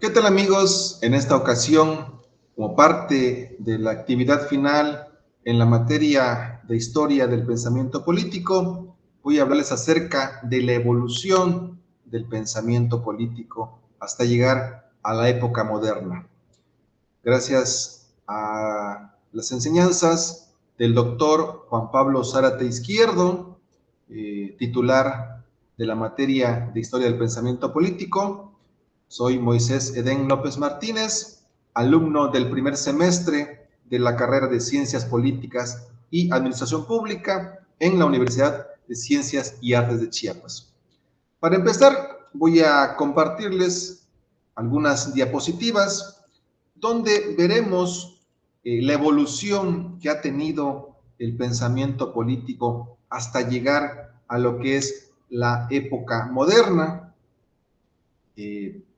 ¿Qué tal, amigos? En esta ocasión, como parte de la actividad final en la materia de historia del pensamiento político, voy a hablarles acerca de la evolución del pensamiento político hasta llegar a la época moderna. Gracias a las enseñanzas del doctor Juan Pablo Zárate Izquierdo, titular de la materia de historia del pensamiento político. Soy Moisés Edén López Martínez, alumno del primer semestre de la carrera de Ciencias Políticas y Administración Pública en la Universidad de Ciencias y Artes de Chiapas. Para empezar, voy a compartirles algunas diapositivas donde veremos la evolución que ha tenido el pensamiento político hasta llegar a lo que es la época moderna.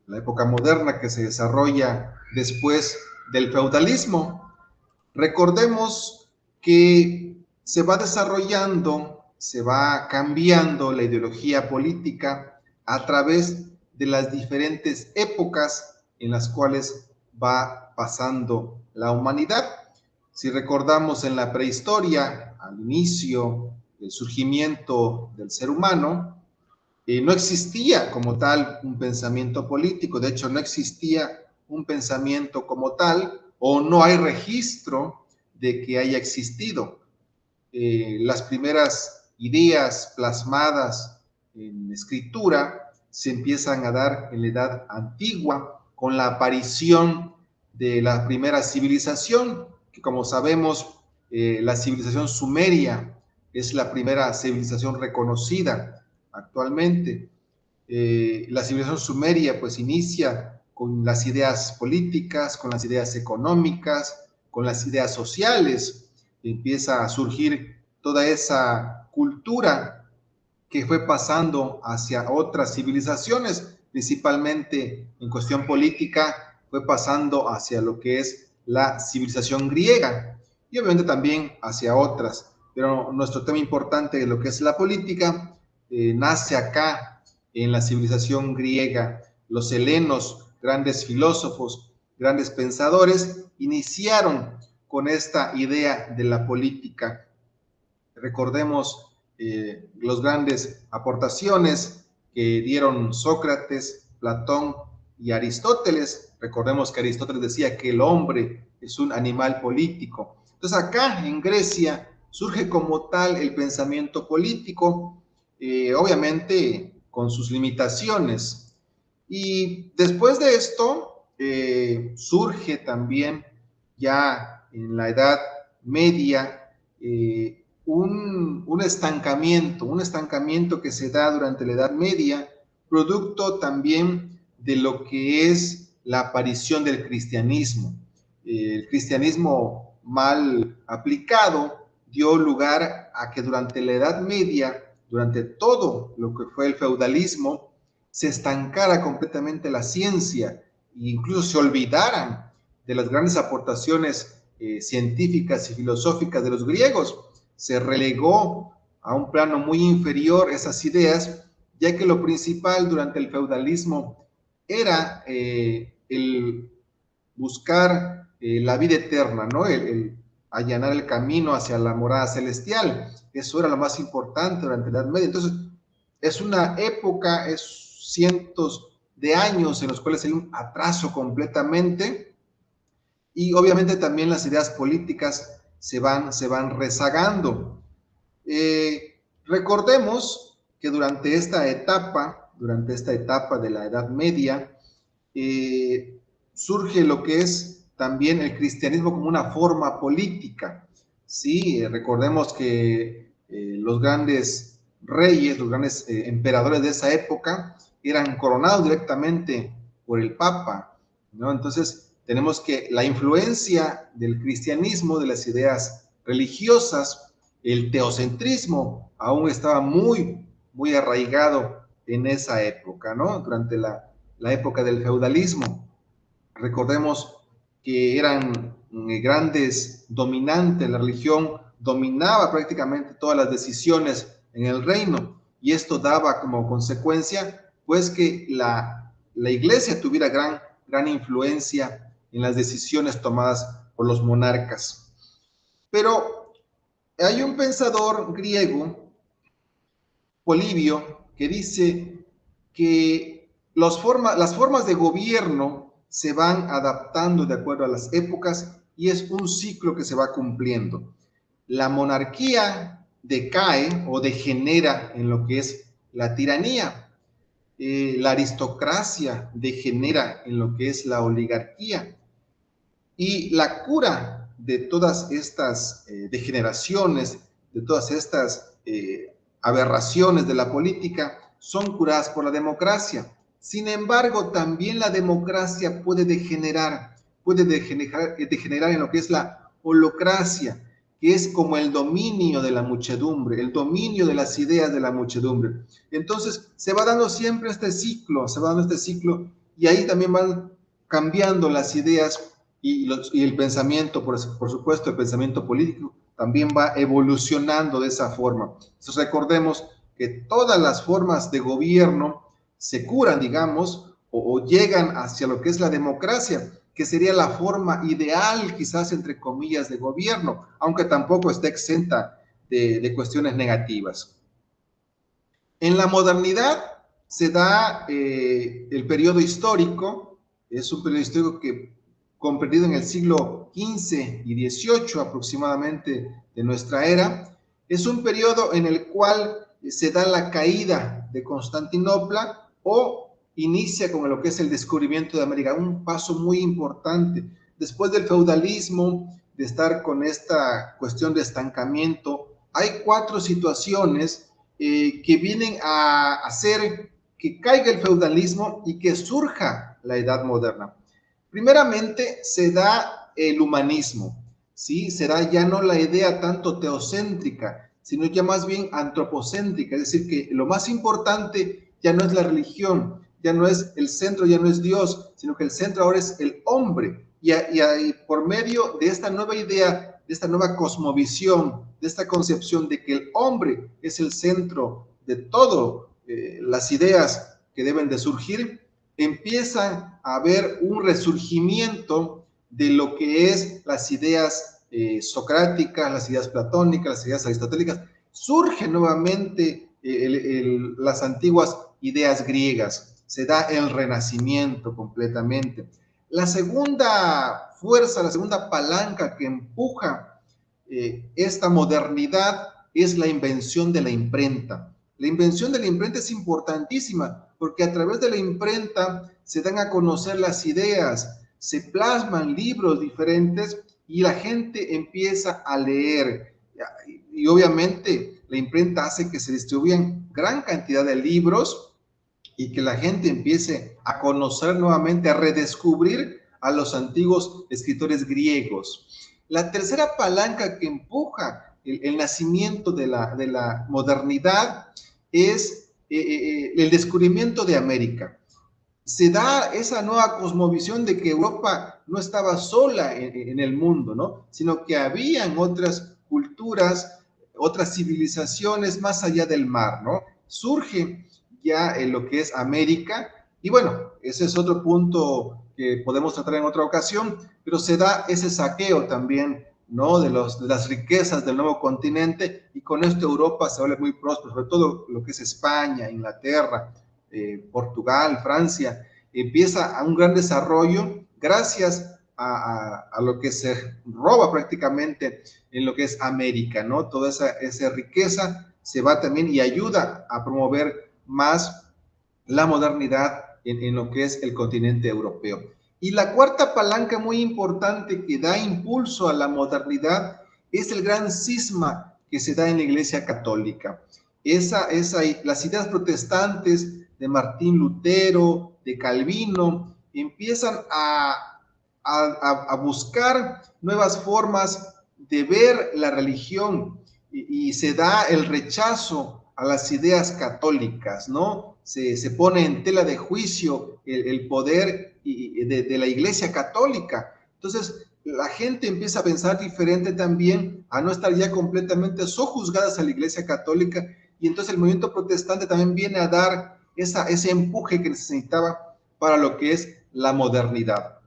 La época moderna que se desarrolla después del feudalismo. Recordemos que se va desarrollando, se va cambiando la ideología política a través de las diferentes épocas en las cuales va pasando la humanidad. Si recordamos en la prehistoria, al inicio del surgimiento del ser humano, no existía como tal un pensamiento político, de hecho no existía un pensamiento como tal, o no hay registro de que haya existido. Las primeras ideas plasmadas en escritura se empiezan a dar en la Edad Antigua, con la aparición de la primera civilización, que como sabemos, la civilización sumeria es la primera civilización reconocida actualmente. La civilización sumeria pues inicia con las ideas políticas, con las ideas económicas, con las ideas sociales. Empieza a surgir toda esa cultura que fue pasando hacia otras civilizaciones, principalmente en cuestión política, fue pasando hacia lo que es la civilización griega y obviamente también hacia otras. Pero nuestro tema importante de lo que es la política nace acá en la civilización griega. Los helenos, grandes filósofos, grandes pensadores, iniciaron con esta idea de la política. Recordemos las grandes aportaciones que dieron Sócrates, Platón y Aristóteles. Recordemos que Aristóteles decía que el hombre es un animal político. Entonces acá en Grecia surge como tal el pensamiento político, obviamente con sus limitaciones. Y después de esto surge también ya en la Edad Media un estancamiento que se da durante la Edad Media, producto también de lo que es la aparición del cristianismo. El cristianismo mal aplicado dio lugar a que durante la Edad Media, durante todo lo que fue el feudalismo, se estancara completamente la ciencia e incluso se olvidaran de las grandes aportaciones científicas y filosóficas de los griegos. Se relegó a un plano muy inferior esas ideas, ya que lo principal durante el feudalismo era el buscar la vida eterna, ¿no? El allanar el camino hacia la morada celestial. Eso era lo más importante durante la Edad Media. Entonces, es una época, es cientos de años en los cuales hay un atraso completamente y obviamente también las ideas políticas se van rezagando. Recordemos que durante esta etapa de la Edad Media, surge lo que es también el cristianismo como una forma política. Sí, recordemos que los grandes reyes, los grandes emperadores de esa época eran coronados directamente por el Papa, ¿no? Entonces, tenemos que la influencia del cristianismo, de las ideas religiosas, el teocentrismo, aún estaba muy arraigado en esa época, ¿no? Durante la época del feudalismo. Recordemos que eran grandes dominantes, la religión dominaba prácticamente todas las decisiones en el reino y esto daba como consecuencia pues que la iglesia tuviera gran gran influencia en las decisiones tomadas por los monarcas. Pero hay un pensador griego, Polibio, que dice que las formas de gobierno se van adaptando de acuerdo a las épocas y es un ciclo que se va cumpliendo. La monarquía decae o degenera en lo que es la tiranía. La aristocracia degenera en lo que es la oligarquía. Y la cura de todas estas degeneraciones, de todas estas aberraciones de la política, son curadas por la democracia. Sin embargo, también la democracia puede degenerar en lo que es la holocracia, que es como el dominio de la muchedumbre, el dominio de las ideas de la muchedumbre. Entonces, se va dando siempre este ciclo, y ahí también van cambiando las ideas y el pensamiento, por supuesto, el pensamiento político también va evolucionando de esa forma. Entonces recordemos que todas las formas de gobierno se curan, digamos, o llegan hacia lo que es la democracia, que sería la forma ideal, quizás, entre comillas, de gobierno, aunque tampoco está exenta de cuestiones negativas. En la modernidad se da el periodo histórico, es un periodo histórico que comprendido en el siglo XV y XVIII aproximadamente de nuestra era, es un periodo en el cual se da la caída de Constantinopla o inicia con lo que es el descubrimiento de América, un paso muy importante. Después del feudalismo, de estar con esta cuestión de estancamiento, hay 4 situaciones que vienen a hacer que caiga el feudalismo y que surja la edad moderna. Primeramente se da el humanismo, ¿sí? Se da ya no la idea tanto teocéntrica, sino ya más bien antropocéntrica, es decir, que lo más importante ya no es la religión, ya no es el centro, ya no es Dios, sino que el centro ahora es el hombre. Y por medio de esta nueva idea, de esta nueva cosmovisión, de esta concepción de que el hombre es el centro de todo, las ideas que deben de surgir, empiezan a haber un resurgimiento de lo que es las ideas socráticas, las ideas platónicas, las ideas aristotélicas. Surgen nuevamente las antiguas ideas griegas, se da el renacimiento completamente. La segunda fuerza, la segunda palanca que empuja esta modernidad es la invención de la imprenta. La invención de la imprenta es importantísima porque a través de la imprenta se dan a conocer las ideas, se plasman libros diferentes y la gente empieza a leer. Y obviamente la imprenta hace que se distribuyan gran cantidad de libros y que la gente empiece a conocer nuevamente, a redescubrir a los antiguos escritores griegos. La tercera palanca que empuja el nacimiento de la modernidad es el descubrimiento de América. Se da esa nueva cosmovisión de que Europa no estaba sola en el mundo, ¿no? Sino que habían otras culturas, otras civilizaciones más allá del mar, ¿no? Surge ya en lo que es América, y bueno, ese es otro punto que podemos tratar en otra ocasión, pero se da ese saqueo también, ¿no? De las riquezas del nuevo continente, y con esto Europa se vuelve muy próspera, sobre todo lo que es España, Inglaterra, Portugal, Francia, empieza a un gran desarrollo gracias a lo que se roba prácticamente en lo que es América, ¿no? Toda esa riqueza se va también y ayuda a promover más la modernidad en lo que es el continente europeo. Y la cuarta palanca muy importante que da impulso a la modernidad es el gran cisma que se da en la Iglesia Católica. Las ideas protestantes de Martín Lutero, de Calvino, empiezan a buscar nuevas formas de ver la religión y se da el rechazo a las ideas católicas, ¿no? Se pone en tela de juicio el poder de la Iglesia Católica. Entonces, la gente empieza a pensar diferente también, a no estar ya completamente sojuzgadas a la Iglesia Católica, y entonces el movimiento protestante también viene a dar ese empuje que necesitaba para lo que es la modernidad.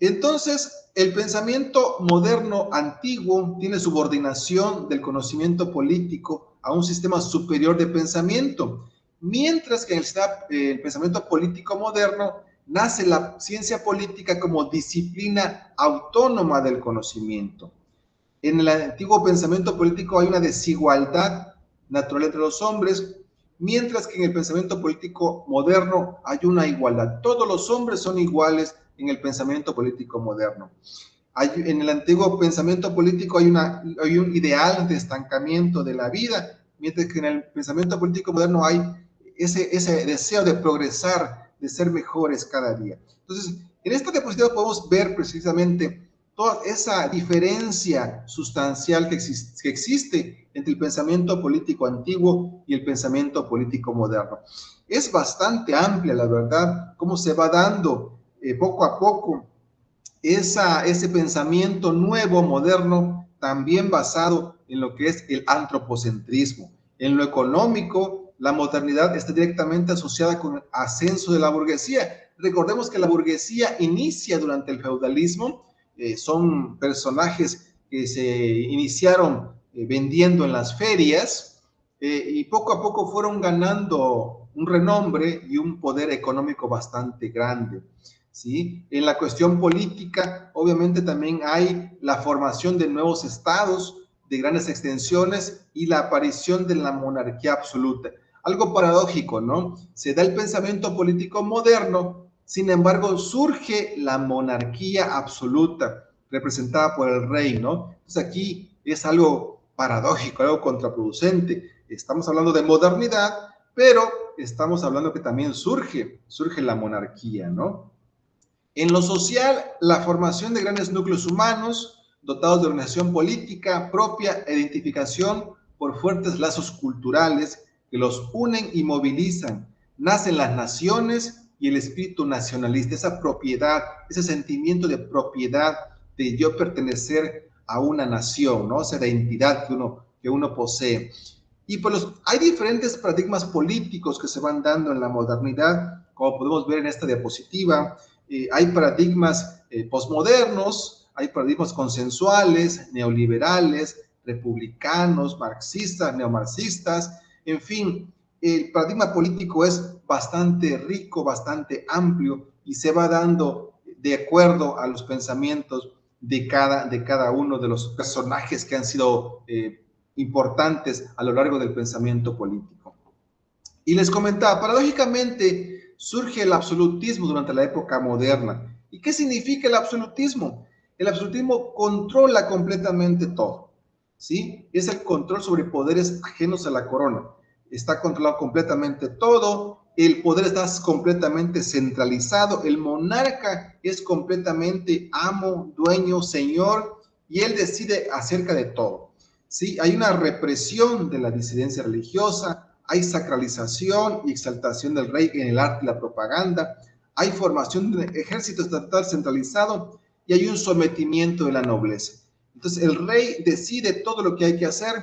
Entonces, el pensamiento moderno antiguo tiene subordinación del conocimiento político a un sistema superior de pensamiento, mientras que en el pensamiento político moderno nace la ciencia política como disciplina autónoma del conocimiento. En el antiguo pensamiento político hay una desigualdad natural entre los hombres, mientras que en el pensamiento político moderno hay una igualdad. Todos los hombres son iguales en el pensamiento político moderno. En el antiguo pensamiento político hay un ideal de estancamiento de la vida, mientras que en el pensamiento político moderno hay ese deseo de progresar, de ser mejores cada día. Entonces, en esta diapositiva podemos ver precisamente toda esa diferencia sustancial que existe entre el pensamiento político antiguo y el pensamiento político moderno. Es bastante amplia, la verdad, cómo se va dando poco a poco ese pensamiento nuevo, moderno, también basado en lo que es el antropocentrismo. En lo económico, la modernidad está directamente asociada con el ascenso de la burguesía. Recordemos que la burguesía inicia durante el feudalismo, son personajes que se iniciaron vendiendo en las ferias y poco a poco fueron ganando un renombre y un poder económico bastante grande. ¿Sí? En la cuestión política, obviamente también hay la formación de nuevos estados de grandes extensiones y la aparición de la monarquía absoluta. Algo paradójico, ¿no? Se da el pensamiento político moderno, sin embargo, surge la monarquía absoluta, representada por el rey, ¿no? Entonces aquí es algo paradójico, algo contraproducente. Estamos hablando de modernidad, pero estamos hablando que también surge la monarquía, ¿no? En lo social, la formación de grandes núcleos humanos dotados de organización política propia e identificación por fuertes lazos culturales que los unen y movilizan. Nacen las naciones y el espíritu nacionalista, esa propiedad, ese sentimiento de propiedad, de yo pertenecer a una nación, ¿no? Esa identidad que uno posee. Y pues hay diferentes paradigmas políticos que se van dando en la modernidad, como podemos ver en esta diapositiva. Hay paradigmas posmodernos, hay paradigmas consensuales, neoliberales, republicanos, marxistas, neomarxistas, en fin, el paradigma político es bastante rico, bastante amplio y se va dando de acuerdo a los pensamientos de cada uno de los personajes que han sido importantes a lo largo del pensamiento político. Y les comentaba, paradójicamente surge el absolutismo durante la época moderna. ¿Y qué significa el absolutismo? El absolutismo controla completamente todo, ¿sí? Es el control sobre poderes ajenos a la corona. Está controlado completamente todo, el poder está completamente centralizado, el monarca es completamente amo, dueño, señor, y él decide acerca de todo, ¿sí? Hay una represión de la disidencia religiosa, hay sacralización y exaltación del rey en el arte y la propaganda, hay formación de un ejército estatal centralizado y hay un sometimiento de la nobleza. Entonces el rey decide todo lo que hay que hacer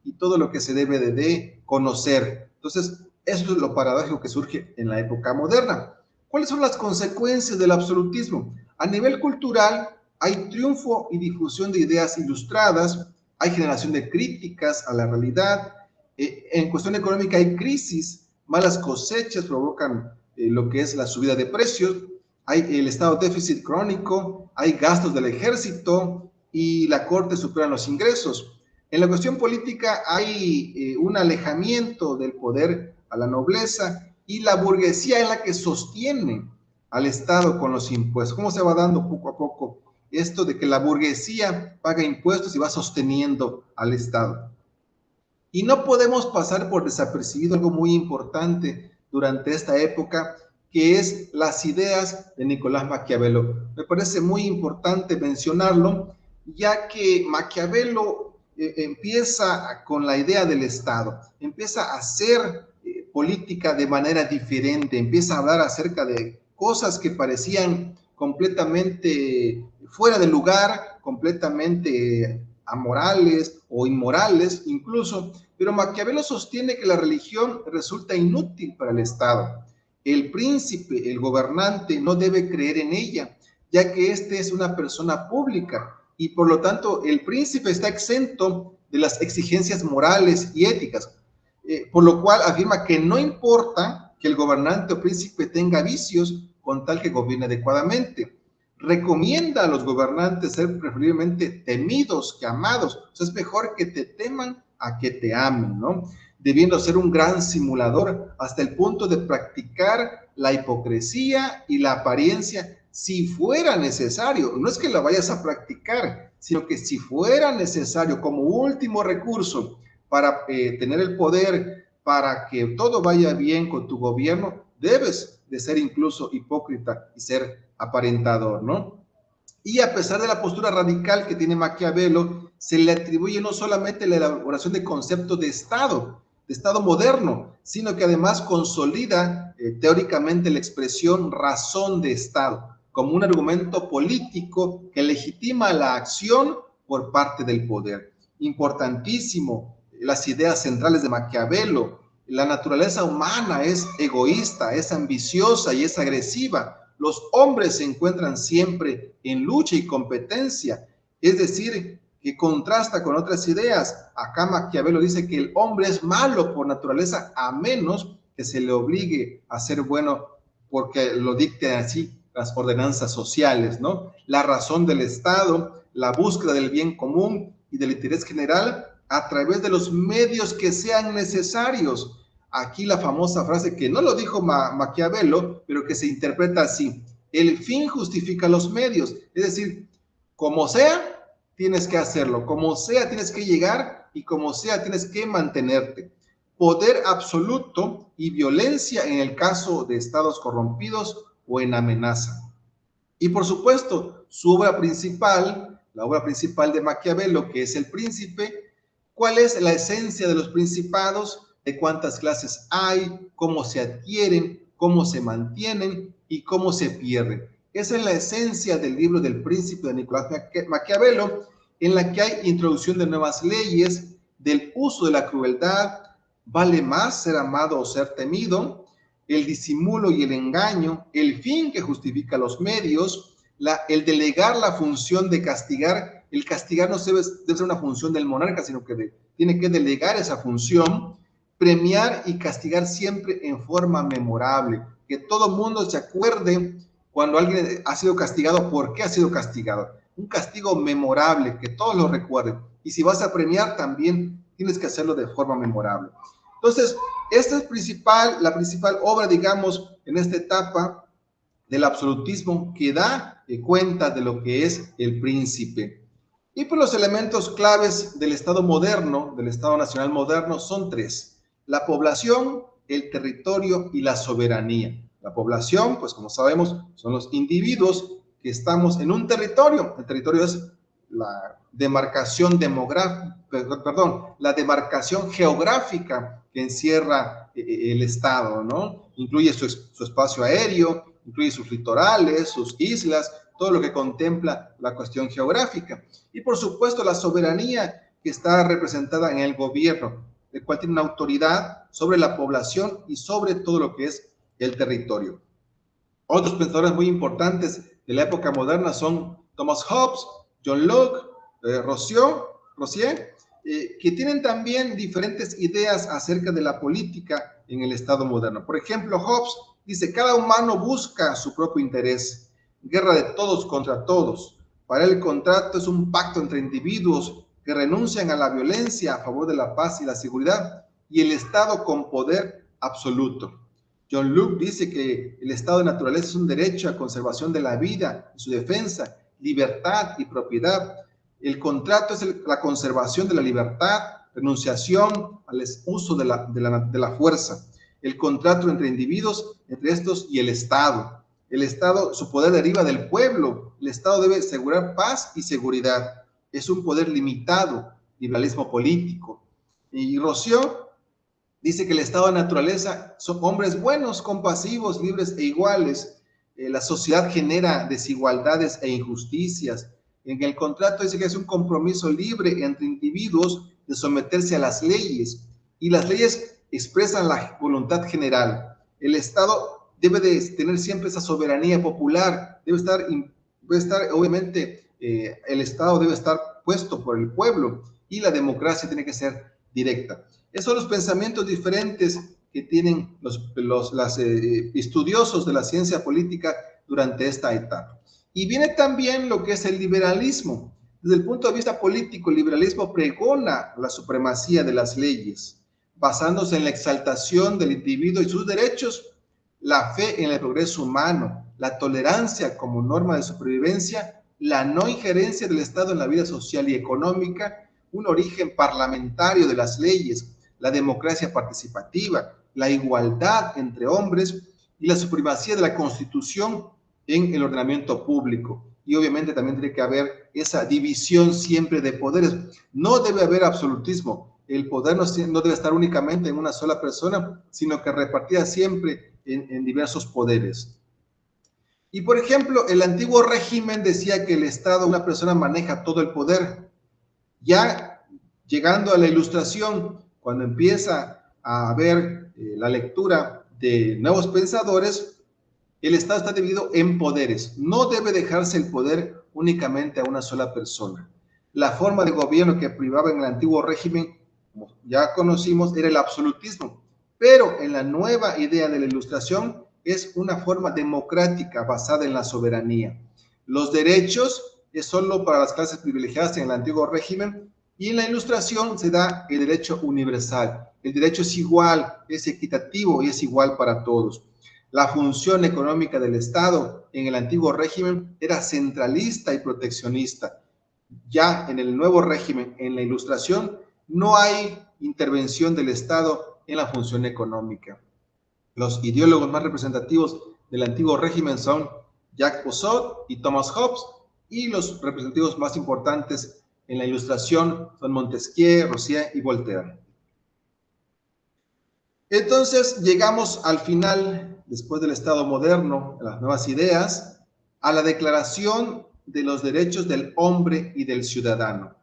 y todo lo que se debe de conocer. Entonces eso es lo paradójico que surge en la época moderna. ¿Cuáles son las consecuencias del absolutismo? A nivel cultural hay triunfo y difusión de ideas ilustradas, hay generación de críticas a la realidad. En cuestión económica hay crisis, malas cosechas provocan lo que es la subida de precios, hay el estado de déficit crónico, hay gastos del ejército y la corte supera los ingresos. En la cuestión política hay un alejamiento del poder a la nobleza y la burguesía es la que sostiene al Estado con los impuestos. ¿Cómo se va dando poco a poco esto de que la burguesía paga impuestos y va sosteniendo al Estado? Y no podemos pasar por desapercibido algo muy importante durante esta época, que es las ideas de Nicolás Maquiavelo. Me parece muy importante mencionarlo, ya que Maquiavelo empieza con la idea del Estado, empieza a hacer política de manera diferente, empieza a hablar acerca de cosas que parecían completamente fuera de lugar, completamente amorales o inmorales incluso, pero Maquiavelo sostiene que la religión resulta inútil para el Estado. El príncipe, el gobernante, no debe creer en ella, ya que éste es una persona pública y por lo tanto el príncipe está exento de las exigencias morales y éticas, por lo cual afirma que no importa que el gobernante o príncipe tenga vicios con tal que gobierne adecuadamente. Recomienda a los gobernantes ser preferiblemente temidos que amados. O sea, es mejor que te teman a que te amen, ¿no? Debiendo ser un gran simulador hasta el punto de practicar la hipocresía y la apariencia si fuera necesario. No es que la vayas a practicar, sino que si fuera necesario como último recurso para tener el poder, para que todo vaya bien con tu gobierno, debes de ser incluso hipócrita y ser aparentador, ¿no? Y a pesar de la postura radical que tiene Maquiavelo, se le atribuye no solamente la elaboración de conceptos de Estado moderno, sino que además consolida teóricamente la expresión razón de Estado, como un argumento político que legitima la acción por parte del poder. Importantísimo, las ideas centrales de Maquiavelo. La naturaleza humana es egoísta, es ambiciosa y es agresiva. Los hombres se encuentran siempre en lucha y competencia, es decir, que contrasta con otras ideas. Acá Maquiavelo dice que el hombre es malo por naturaleza, a menos que se le obligue a ser bueno porque lo dicten así las ordenanzas sociales, ¿no? La razón del Estado, la búsqueda del bien común y del interés general a través de los medios que sean necesarios. Aquí la famosa frase que no lo dijo Maquiavelo, pero que se interpreta así: el fin justifica los medios, es decir, como sea, tienes que hacerlo, como sea, tienes que llegar y como sea, tienes que mantenerte. Poder absoluto y violencia en el caso de estados corrompidos o en amenaza. Y por supuesto, su obra principal, la obra principal de Maquiavelo, que es El Príncipe. ¿Cuál es la esencia de los principados? De cuántas clases hay, cómo se adquieren, cómo se mantienen y cómo se pierden. Esa es la esencia del libro del Príncipe de Nicolás Maquiavelo, en la que hay introducción de nuevas leyes, del uso de la crueldad, vale más ser amado o ser temido, el disimulo y el engaño, el fin que justifica los medios, el delegar la función de castigar. El castigar no debe ser una función del monarca, sino que tiene que delegar esa función, premiar y castigar siempre en forma memorable, que todo mundo se acuerde cuando alguien ha sido castigado, por qué ha sido castigado. Un castigo memorable, que todos lo recuerden. Y si vas a premiar, también tienes que hacerlo de forma memorable. Entonces, esta es la principal obra, digamos, en esta etapa del absolutismo que da cuenta de lo que es el príncipe. Y pues los elementos claves del Estado moderno, del Estado nacional moderno, son tres: la población, el territorio y la soberanía. La población, pues como sabemos, son los individuos que estamos en un territorio. El territorio es la demarcación demográfica, perdón, la demarcación geográfica que encierra el Estado, ¿no? Incluye su espacio aéreo, incluye sus litorales, sus islas, todo lo que contempla la cuestión geográfica. Y por supuesto la soberanía, que está representada en el gobierno, el cual tiene una autoridad sobre la población y sobre todo lo que es el territorio. Otros pensadores muy importantes de la época moderna son Thomas Hobbes, John Locke, Rousseau, que tienen también diferentes ideas acerca de la política en el Estado moderno. Por ejemplo, Hobbes dice: cada humano busca su propio interés, guerra de todos contra todos. Para él el contrato es un pacto entre individuos que renuncian a la violencia a favor de la paz y la seguridad, y el Estado con poder absoluto. John Locke dice que el estado de naturaleza es un derecho a conservación de la vida, su defensa, libertad y propiedad. El contrato es la conservación de la libertad, renunciación al uso de la fuerza. El contrato entre individuos, entre estos y el Estado. El Estado, su poder deriva del pueblo. El Estado debe asegurar paz y seguridad. Es un poder limitado, liberalismo político. Y Rousseau dice que el estado de naturaleza son hombres buenos, compasivos, libres e iguales. La sociedad genera desigualdades e injusticias. En el contrato dice que es un compromiso libre entre individuos de someterse a las leyes, y las leyes expresan la voluntad general. El Estado debe de tener siempre esa soberanía popular, debe estar obviamente, el Estado debe estar puesto por el pueblo y la democracia tiene que ser directa. Esos son los pensamientos diferentes que tienen los estudiosos de la ciencia política durante esta etapa. Y viene también lo que es el liberalismo. Desde el punto de vista político, el liberalismo pregona la supremacía de las leyes, basándose en la exaltación del individuo y sus derechos, la fe en el progreso humano, la tolerancia como norma de supervivencia, la no injerencia del Estado en la vida social y económica, un origen parlamentario de las leyes, la democracia participativa, la igualdad entre hombres y la supremacía de la Constitución en el ordenamiento público. Y obviamente también tiene que haber esa división siempre de poderes. No debe haber absolutismo. El poder no debe estar únicamente en una sola persona, sino que repartida siempre en diversos poderes. Y por ejemplo, el antiguo régimen decía que el Estado, una persona maneja todo el poder. Ya llegando a la Ilustración, cuando empieza a haber la lectura de nuevos pensadores, el Estado está dividido en poderes. No debe dejarse el poder únicamente a una sola persona. La forma de gobierno que privaba en el antiguo régimen, como ya conocimos, era el absolutismo. Pero en la nueva idea de la Ilustración es una forma democrática basada en la soberanía. Los derechos es solo para las clases privilegiadas en el antiguo régimen, y en la Ilustración se da el derecho universal. El derecho es igual, es equitativo y es igual para todos. La función económica del Estado en el antiguo régimen era centralista y proteccionista. Ya en el nuevo régimen, en la Ilustración, no hay intervención del Estado en la función económica. Los ideólogos más representativos del antiguo régimen son Jacques Rousseau y Thomas Hobbes, y los representativos más importantes en la Ilustración son Montesquieu, Rousseau y Voltaire. Entonces llegamos al final, después del Estado moderno, de las nuevas ideas, a la Declaración de los Derechos del Hombre y del Ciudadano.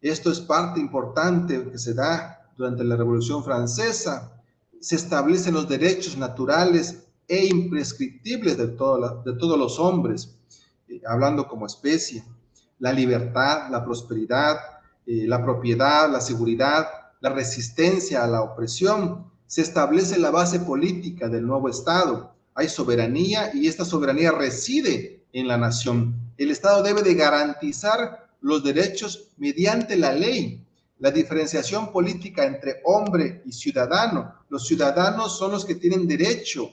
Esto es parte importante que se da durante la Revolución Francesa. Se establecen los derechos naturales e imprescriptibles de todos los hombres, hablando como especie. La libertad, la prosperidad, la propiedad, la seguridad, la resistencia a la opresión. Se establece la base política del nuevo Estado. Hay soberanía y esta soberanía reside en la nación. El Estado debe de garantizar los derechos mediante la ley. La diferenciación política entre hombre y ciudadano. Los ciudadanos son los que tienen derecho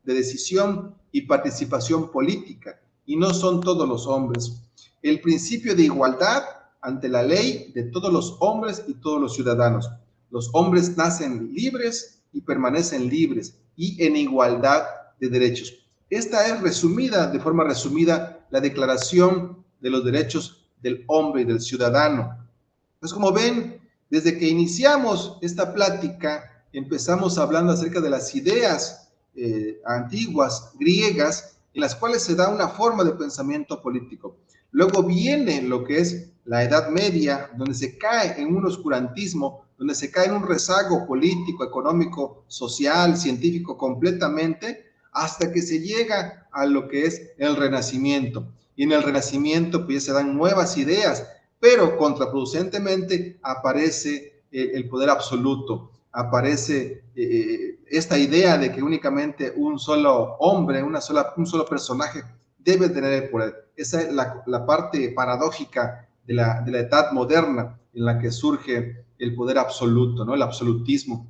de decisión y participación política, y no son todos los hombres. El principio de igualdad ante la ley de todos los hombres y todos los ciudadanos. Los hombres nacen libres y permanecen libres y en igualdad de derechos. Esta es resumida, de forma resumida, la Declaración de los Derechos del Hombre y del Ciudadano. Entonces, como ven, desde que iniciamos esta plática, empezamos hablando acerca de las ideas antiguas, griegas, en las cuales se da una forma de pensamiento político. Luego viene lo que es la Edad Media, donde se cae en un oscurantismo, donde se cae en un rezago político, económico, social, científico completamente, hasta que se llega a lo que es el Renacimiento. Y en el Renacimiento pues se dan nuevas ideas, pero contraproducentemente aparece el poder absoluto, aparece esta idea de que únicamente un solo hombre, un solo personaje debe tener el poder. Esa es la parte paradójica de la edad moderna en la que surge el poder absoluto, ¿no? El absolutismo.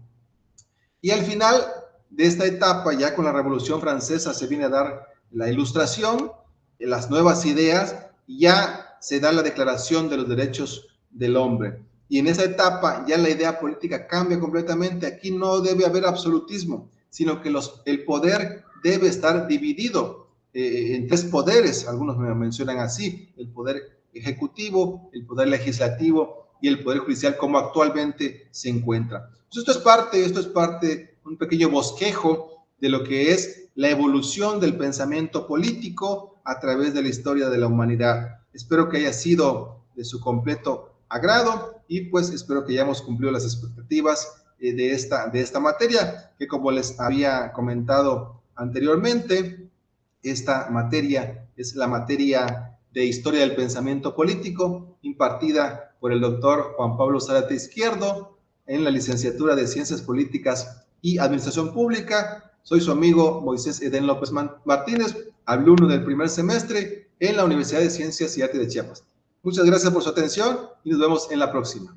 Y al final de esta etapa, ya con la Revolución Francesa, se viene a dar la Ilustración, las nuevas ideas, y ya se da la Declaración de los Derechos del Hombre. Y en esa etapa ya la idea política cambia completamente. Aquí no debe haber absolutismo, sino que el poder debe estar dividido en tres poderes. Algunos me mencionan así: el poder ejecutivo, el poder legislativo y el poder judicial, como actualmente se encuentra. Entonces, esto es parte, un pequeño bosquejo de lo que es la evolución del pensamiento político a través de la historia de la humanidad. Espero que haya sido de su completo agrado y pues espero que hayamos cumplido las expectativas de esta materia, que como les había comentado anteriormente. Esta materia es la materia de Historia del Pensamiento Político, impartida por el doctor Juan Pablo Zárate Izquierdo en la licenciatura de Ciencias Políticas y Administración Pública. Soy su amigo Moisés Edén López Martínez, alumno del primer semestre en la Universidad de Ciencias y Arte de Chiapas. Muchas gracias por su atención y nos vemos en la próxima.